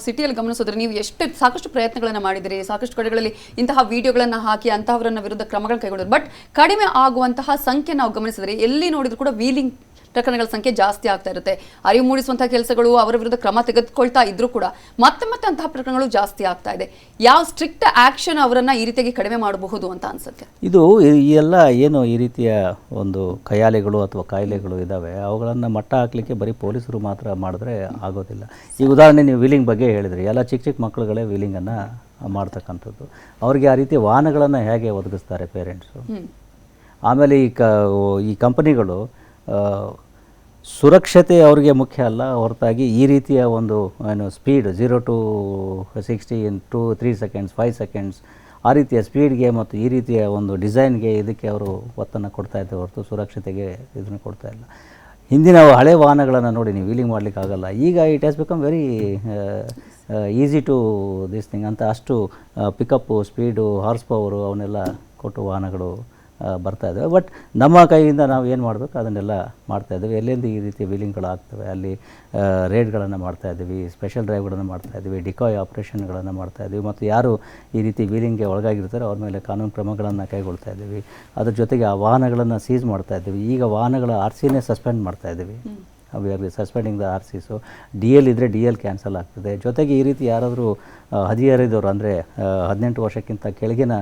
ಸಿಟಿಯಲ್ಲಿ ಗಮನಿಸಿದ್ರೆ ನೀವು ಎಷ್ಟು ಸಾಕಷ್ಟು ಪ್ರಯತ್ನಗಳನ್ನು ಮಾಡಿದಿರಿ, ಸಾಕಷ್ಟು ಕಡೆಗಳಲ್ಲಿ ಇಂತಹ ವಿಡಿಯೋಗಳನ್ನು ಹಾಕಿ ಅಂತಹವರನ್ನ ವಿರುದ್ಧ ಕ್ರಮಗಳನ್ನು ಕೈಗೊಂಡಿದ್ರು. ಬಟ್ ಕಡಿಮೆ ಆಗುವಂತಹ ಸಂಖ್ಯೆ ನಾವು ಗಮನಿಸಿದ್ರೆ ಎಲ್ಲಿ ನೋಡಿದ್ರು ಕೂಡ ವೀಲಿಂಗ್ ಪ್ರಕರಣಗಳ ಸಂಖ್ಯೆ ಜಾಸ್ತಿ ಆಗ್ತಾ ಇರುತ್ತೆ. ಅರಿವು ಮೂಡಿಸುವಂತಹ ಕೆಲಸಗಳು ಅವರ ವಿರುದ್ಧ ಕ್ರಮ ತೆಗೆದುಕೊಳ್ತಾ ಇದ್ರೂ ಕೂಡ ಮತ್ತೆ ಅಂತಹ ಪ್ರಕರಣಗಳು ಜಾಸ್ತಿ ಆಗ್ತಾ ಇದೆ. ಯಾವ ಸ್ಟ್ರಿಕ್ಟ್ ಆಕ್ಷನ್ ಅವರನ್ನ ಈ ರೀತಿಯಾಗಿ ಕಡಿಮೆ ಮಾಡಬಹುದು ಅಂತ ಅನ್ಸುತ್ತೆ? ಇದು ಎಲ್ಲ ಏನು ಈ ರೀತಿಯ ಒಂದು ಖಯಾಲೆಗಳು ಅಥವಾ ಕಾಯಿಲೆಗಳು ಇದ್ದಾವೆ, ಅವುಗಳನ್ನು ಮಟ್ಟ ಹಾಕಲಿಕ್ಕೆ ಬರೀ ಪೊಲೀಸರು ಮಾತ್ರ ಮಾಡಿದ್ರೆ ಆಗೋದಿಲ್ಲ. ಈಗ ಉದಾಹರಣೆ ನೀವು ವೀಲಿಂಗ್ ಬಗ್ಗೆ ಹೇಳಿದ್ರಿ, ಎಲ್ಲ ಚಿಕ್ಕ ಚಿಕ್ಕ ಮಕ್ಕಳುಗಳೇ ವೀಲಿಂಗನ್ನು ಮಾಡ್ತಕ್ಕಂಥದ್ದು. ಅವರಿಗೆ ಆ ರೀತಿ ವಾಹನಗಳನ್ನು ಹೇಗೆ ಒದಗಿಸ್ತಾರೆ ಪೇರೆಂಟ್ಸು. ಆಮೇಲೆ ಈ ಕಂಪನಿಗಳು ಸುರಕ್ಷತೆ ಅವರಿಗೆ ಮುಖ್ಯ ಅಲ್ಲ ಹೊರತಾಗಿ ಈ ರೀತಿಯ ಒಂದು ಏನು speed 0 to 60 in 2-3 seconds 5 seconds ಆ ರೀತಿಯ ಸ್ಪೀಡ್ಗೆ ಮತ್ತು ಈ ರೀತಿಯ ಒಂದು ಡಿಸೈನ್ಗೆ ಇದಕ್ಕೆ ಅವರು ಒತ್ತನ್ನು ಕೊಡ್ತಾ ಇದ್ದಾರೆ ಹೊರತು ಸುರಕ್ಷತೆಗೆ ಇದನ್ನು ಕೊಡ್ತಾ ಇಲ್ಲ. ಹಿಂದಿನ ಹಳೆ ವಾಹನಗಳನ್ನು ನೋಡಿ ನೀವು ವೀಲಿಂಗ್ ಮಾಡಲಿಕ್ಕೆ ಆಗಲ್ಲ. ಈಗ it has become very easy to this thing ಅಂತ ಅಷ್ಟು ಪಿಕಪ್ಪು, ಸ್ಪೀಡು, ಹಾರ್ಸ್ ಪವರು ಅವನ್ನೆಲ್ಲ ಕೊಟ್ಟು ವಾಹನಗಳು ಬರ್ತಾ ಇದ್ದಾವೆ. ಬಟ್ ನಮ್ಮ ಕೈಯಿಂದ ನಾವು ಏನು ಮಾಡಬೇಕು ಅದನ್ನೆಲ್ಲ ಮಾಡ್ತಾಯಿದ್ದೀವಿ. ಎಲ್ಲೆಂದು ಈ ರೀತಿ ವೀಲಿಂಗ್ಗಳು ಆಗ್ತವೆ ಅಲ್ಲಿ ರೇಡ್ಗಳನ್ನು ಮಾಡ್ತಾಯಿದ್ದೀವಿ, ಸ್ಪೆಷಲ್ ಡ್ರೈವ್ಗಳನ್ನು ಮಾಡ್ತಾಯಿದ್ದೀವಿ, ಡಿಕಾಯ್ ಆಪ್ರೇಷನ್ಗಳನ್ನು ಮಾಡ್ತಾಯಿದ್ದೀವಿ. ಮತ್ತು ಯಾರು ಈ ರೀತಿ ವೀಲಿಂಗ್ಗೆ ಒಳಗಾಗಿರ್ತಾರೆ ಅವ್ರ ಮೇಲೆ ಕಾನೂನು ಕ್ರಮಗಳನ್ನು ಕೈಗೊಳ್ತಾ ಇದ್ದೀವಿ. ಅದ್ರ ಜೊತೆಗೆ ಆ ವಾಹನಗಳನ್ನು ಸೀಸ್ ಮಾಡ್ತಾಯಿದ್ದೀವಿ. ಈಗ ವಾಹನಗಳ RCನೇ ಸಸ್ಪೆಂಡ್ ಮಾಡ್ತಾಯಿದ್ದೀವಿ. We are suspending the RC. So DL ಇದ್ದರೆ DL ಕ್ಯಾನ್ಸಲ್ ಆಗ್ತದೆ. ಜೊತೆಗೆ ಈ ರೀತಿ ಯಾರಾದರೂ ಹದಿಹರೆಯದವರು ಅಂದರೆ 18 ವರ್ಷಕ್ಕಿಂತ ಕೆಳಗಿನ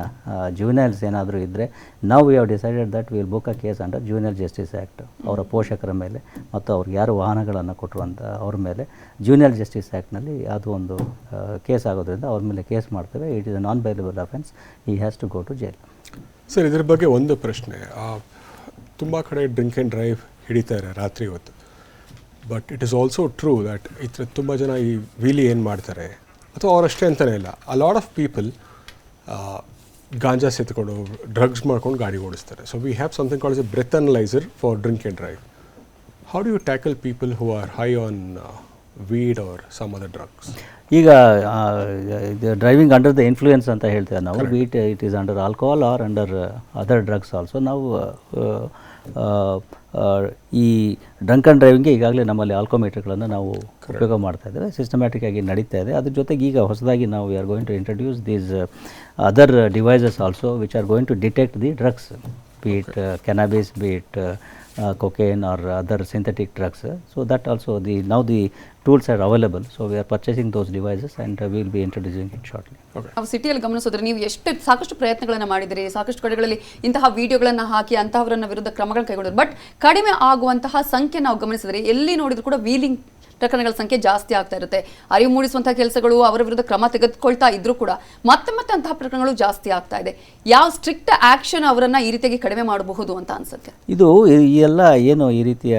ಜುವೆನೈಲ್ಸ್ ಏನಾದರೂ ಇದ್ದರೆ ನಾವು we have decided that will book a case under juvenile justice act. ಅವರ ಪೋಷಕರ ಮೇಲೆ ಮತ್ತು ಅವ್ರಿಗೆ ಯಾರು ವಾಹನಗಳನ್ನು ಕೊಟ್ಟರು ಅಂತ ಅವ್ರ ಮೇಲೆ ಜುವೆನೈಲ್ ಜಸ್ಟಿಸ್ ಆ್ಯಕ್ಟ್ನಲ್ಲಿ ಅದು ಒಂದು ಕೇಸ್ ಆಗೋದ್ರಿಂದ ಅವ್ರ ಮೇಲೆ ಕೇಸ್ ಮಾಡ್ತೇವೆ. It is a non bailable offence. He has to go to jail. Sir, ಇದ್ರ ಬಗ್ಗೆ ಒಂದು ಪ್ರಶ್ನೆ. ತುಂಬ ಕಡೆ ಡ್ರಿಂಕ್ ಆ್ಯಂಡ್ ಡ್ರೈವ್ ಹಿಡಿತಾರೆ ರಾತ್ರಿ ಹೊತ್ತು. But it is also true that ಇತರ ತುಂಬ ಜನ ಈ ವೀಲಿ ಏನು ಮಾಡ್ತಾರೆ ಅಥವಾ ಅವರಷ್ಟೇ ಅಂತಲೇ ಇಲ್ಲ, a lot of people ganja ಸೇತ್ಕೊಂಡು ಡ್ರಗ್ಸ್ ಮಾಡ್ಕೊಂಡು ಗಾಡಿ ಓಡಿಸ್ತಾರೆ. So we have something called as a breath analyser for drink and drive. How do you tackle people who are high on weed or some other drugs? ಈಗ driving under the influence ಅಂತ ಹೇಳ್ತೇವೆ ನಾವು. It is under alcohol or under other drugs also. ನಾವು ಈ drunk and ಡ್ರೈವಿಂಗ್ಗೆ ಈಗಾಗಲೇ ನಮ್ಮಲ್ಲಿ ಆಲ್ಕೋಮೀಟರ್ಗಳನ್ನು ನಾವು ಉಪಯೋಗ ಮಾಡ್ತಾ ಇದ್ದೇವೆ. ಸಿಸ್ಟಮ್ಯಾಟಿಕ್ ಆಗಿ ನಡೀತಾ ಇದೆ. ಅದ್ರ ಜೊತೆಗೆ ಈಗ ಹೊಸದಾಗಿ ನಾವು we are going to introduce these other devices also which are going to detect the drugs, be it cannabis, be it cocaine or other synthetic drugs. So that also now the tools are available. So we are purchasing those devices and we will be introducing it shortly. ನಾವು ಸಿಟಿಯಲ್ಲಿ ಗಮನಿಸಿದ್ರೆ ನೀವು ಎಷ್ಟು ಸಾಕಷ್ಟು ಪ್ರಯತ್ನಗಳನ್ನು ಮಾಡಿದಿರಿ, ಸಾಕಷ್ಟು ಕಡೆಗಳಲ್ಲಿ ಇಂತಹ ವಿಡಿಯೋಗಳನ್ನು ಹಾಕಿ ಅಂತಹವರನ್ನ ವಿರುದ್ಧ ಕ್ರಮಗಳನ್ನು ಕೈಗೊಂಡಿದ್ರು. ಬಟ್ ಕಡಿಮೆ ಆಗುವಂತಹ ಸಂಖ್ಯೆ ನಾವು ಗಮನಿಸಿದ್ರೆ ಎಲ್ಲಿ ನೋಡಿದ್ರು ಕೂಡ ವೀಲಿಂಗ್ ಪ್ರಕರಣಗಳ ಸಂಖ್ಯೆ ಜಾಸ್ತಿ ಆಗ್ತಾ ಇರುತ್ತೆ. ಅರಿವು ಮೂಡಿಸುವಂತಹ ಕೆಲಸಗಳು ಅವರ ವಿರುದ್ಧ ಕ್ರಮ ತೆಗೆದುಕೊಳ್ತಾ ಇದ್ರೂ ಕೂಡ ಮತ್ತೆ ಅಂತಹ ಪ್ರಕರಣಗಳು ಜಾಸ್ತಿ ಆಗ್ತಾ ಇದೆ. ಯಾವ ಸ್ಟ್ರಿಕ್ಟ್ ಆಕ್ಷನ್ ಅವರನ್ನ ಈ ರೀತಿಯಾಗಿ ಕಡಿಮೆ ಮಾಡಬಹುದು ಅಂತ ಅನ್ಸುತ್ತೆ? ಇದು ಎಲ್ಲ ಏನು ಈ ರೀತಿಯ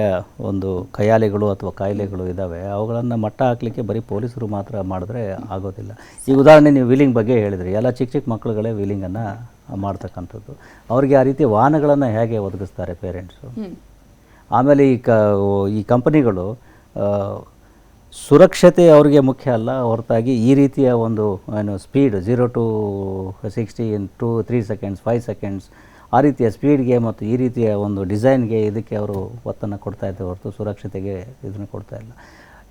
ಒಂದು ಖಯಾಲೆಗಳು ಅಥವಾ ಕಾಯಿಲೆಗಳು ಇದ್ದಾವೆ, ಅವುಗಳನ್ನು ಮಟ್ಟ ಹಾಕಲಿಕ್ಕೆ ಬರೀ ಪೊಲೀಸರು ಮಾತ್ರ ಮಾಡಿದ್ರೆ ಆಗೋದಿಲ್ಲ. ಈಗ ಉದಾಹರಣೆ ನೀವು ವೀಲಿಂಗ್ ಬಗ್ಗೆ ಹೇಳಿದ್ರಿ, ಎಲ್ಲ ಚಿಕ್ಕ ಚಿಕ್ಕ ಮಕ್ಕಳುಗಳೇ ವೀಲಿಂಗನ್ನು ಮಾಡ್ತಕ್ಕಂಥದ್ದು. ಅವರಿಗೆ ಆ ರೀತಿ ವಾಹನಗಳನ್ನು ಹೇಗೆ ಒದಗಿಸ್ತಾರೆ ಪೇರೆಂಟ್ಸು. ಆಮೇಲೆ ಈ ಕಂಪನಿಗಳು ಸುರಕ್ಷತೆ ಅವರಿಗೆ ಮುಖ್ಯ ಅಲ್ಲ ಹೊರತಾಗಿ ಈ ರೀತಿಯ ಒಂದು ಏನು speed 0 to 60 in 2-3 seconds 5 seconds ಆ ರೀತಿಯ ಸ್ಪೀಡ್ಗೆ ಮತ್ತು ಈ ರೀತಿಯ ಒಂದು ಡಿಸೈನ್ಗೆ ಇದಕ್ಕೆ ಅವರು ಒತ್ತನ್ನು ಕೊಡ್ತಾ ಇದ್ದಾರೆ ಹೊರತು ಸುರಕ್ಷತೆಗೆ ಇದನ್ನು ಕೊಡ್ತಾ ಇಲ್ಲ.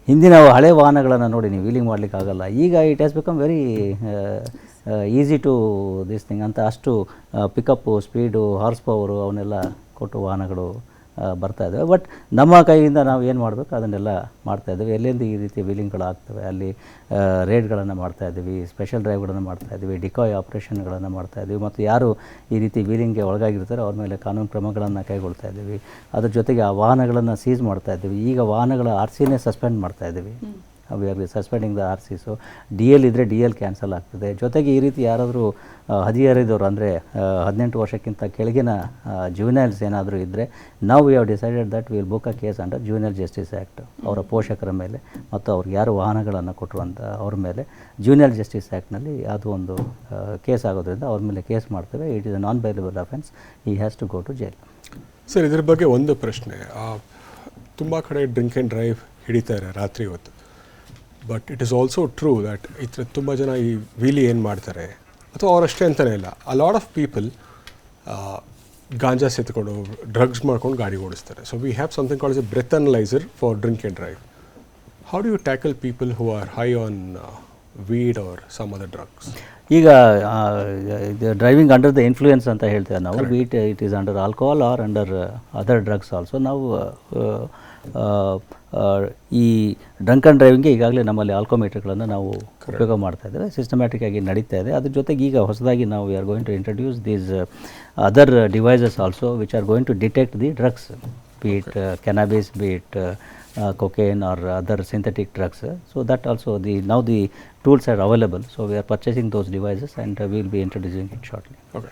ಹಿಂದಿನ ಹಳೆ ವಾಹನಗಳನ್ನು ನೋಡಿ ನೀವು ವೀಲಿಂಗ್ ಮಾಡಲಿಕ್ಕೆ ಆಗಲ್ಲ. ಈಗ it has become very easy to this thing ಅಂತ ಅಷ್ಟು ಪಿಕಪ್ಪು, ಸ್ಪೀಡು, ಹಾರ್ಸ್ ಪವರು ಅವನ್ನೆಲ್ಲ ಕೊಟ್ಟು ವಾಹನಗಳು ಬರ್ತಾ ಇದ್ದಾವೆ. ಬಟ್ ನಮ್ಮ ಕೈಯಿಂದ ನಾವು ಏನು ಮಾಡಬೇಕು ಅದನ್ನೆಲ್ಲ ಮಾಡ್ತಾಯಿದ್ದೀವಿ. ಎಲ್ಲೆಂದು ಈ ರೀತಿ ವೀಲಿಂಗ್ಗಳು ಆಗ್ತವೆ ಅಲ್ಲಿ ರೇಡ್ಗಳನ್ನು ಮಾಡ್ತಾಯಿದ್ದೀವಿ, ಸ್ಪೆಷಲ್ ಡ್ರೈವ್ಗಳನ್ನು ಮಾಡ್ತಾಯಿದ್ದೀವಿ, ಡಿಕಾಯ್ ಆಪ್ರೇಷನ್ಗಳನ್ನು ಮಾಡ್ತಾಯಿದ್ದೀವಿ. ಮತ್ತು ಯಾರು ಈ ರೀತಿ ವೀಲಿಂಗ್ಗೆ ಒಳಗಾಗಿರ್ತಾರೆ ಅವ್ರ ಮೇಲೆ ಕಾನೂನು ಕ್ರಮಗಳನ್ನು ಕೈಗೊಳ್ತಾ ಇದ್ದೀವಿ. ಅದ್ರ ಜೊತೆಗೆ ಆ ವಾಹನಗಳನ್ನು ಸೀಸ್ ಮಾಡ್ತಾಯಿದ್ದೀವಿ. ಈಗ ವಾಹನಗಳ RCನೇ ಸಸ್ಪೆಂಡ್ ಮಾಡ್ತಾಯಿದ್ದೀವಿ. We are suspending the RC. So DL ಇದ್ದರೆ DL ಕ್ಯಾನ್ಸಲ್ ಆಗ್ತದೆ. ಜೊತೆಗೆ ಈ ರೀತಿ ಯಾರಾದರೂ ಹದಿಹರೆಯದವರು ಅಂದರೆ 18 ವರ್ಷಕ್ಕಿಂತ ಕೆಳಗಿನ ಜುವೆನೈಲ್ಸ್ ಏನಾದರೂ ಇದ್ದರೆ ನಾವು we have decided that will book a case under juvenile justice act. ಅವರ ಪೋಷಕರ ಮೇಲೆ ಮತ್ತು ಅವ್ರಿಗೆ ಯಾರು ವಾಹನಗಳನ್ನು ಕೊಟ್ಟರು ಅಂತ ಅವ್ರ ಮೇಲೆ ಜುವೆನೈಲ್ ಜಸ್ಟಿಸ್ ಆ್ಯಕ್ಟ್ನಲ್ಲಿ ಅದು ಒಂದು ಕೇಸ್ ಆಗೋದ್ರಿಂದ ಅವ್ರ ಮೇಲೆ ಕೇಸ್ ಮಾಡ್ತೇವೆ. It is a non bailable offence. He has to go to jail. Sir, ಇದ್ರ ಬಗ್ಗೆ ಒಂದು ಪ್ರಶ್ನೆ. ತುಂಬ ಕಡೆ ಡ್ರಿಂಕ್ ಆ್ಯಂಡ್ ಡ್ರೈವ್ ಹಿಡಿತಾರೆ ರಾತ್ರಿ ಹೊತ್ತು. But it is also true that ಇತರ ತುಂಬ ಜನ ಈ ವೀಲಿ ಏನು ಮಾಡ್ತಾರೆ ಅಥವಾ ಅವರಷ್ಟೇ ಅಂತಲೇ ಇಲ್ಲ, a lot of people ganja ಸೇತ್ಕೊಂಡು ಡ್ರಗ್ಸ್ ಮಾಡ್ಕೊಂಡು ಗಾಡಿ ಓಡಿಸ್ತಾರೆ. So we have something called as a breath analyser for drink and drive. how do you tackle people who are high on weed or some other drugs? ಈಗ driving under the influence ಅಂತ ಹೇಳ್ತೇವೆ ನಾವು, beet it is under alcohol or under other drugs also. ನಾವು ಈ drunk and ಡ್ರೈವಿಂಗ್ಗೆ ಈಗಾಗಲೇ ನಮ್ಮಲ್ಲಿ ಆಲ್ಕೋಮೀಟರ್ಗಳನ್ನು ನಾವು ಉಪಯೋಗ ಮಾಡ್ತಾ ಇದ್ದೇವೆ, ಸಿಸ್ಟಮ್ಯಾಟಿಕ್ ಆಗಿ ನಡೀತಾ ಇದೆ. ಅದ್ರ ಜೊತೆಗೆ ಈಗ ಹೊಸದಾಗಿ ನಾವು we are going to introduce these other devices also which are going to detect the drugs, be it cannabis, be it cocaine or other synthetic drugs. So that also now the tools are available. So we are purchasing those devices and we will be introducing it shortly. Okay.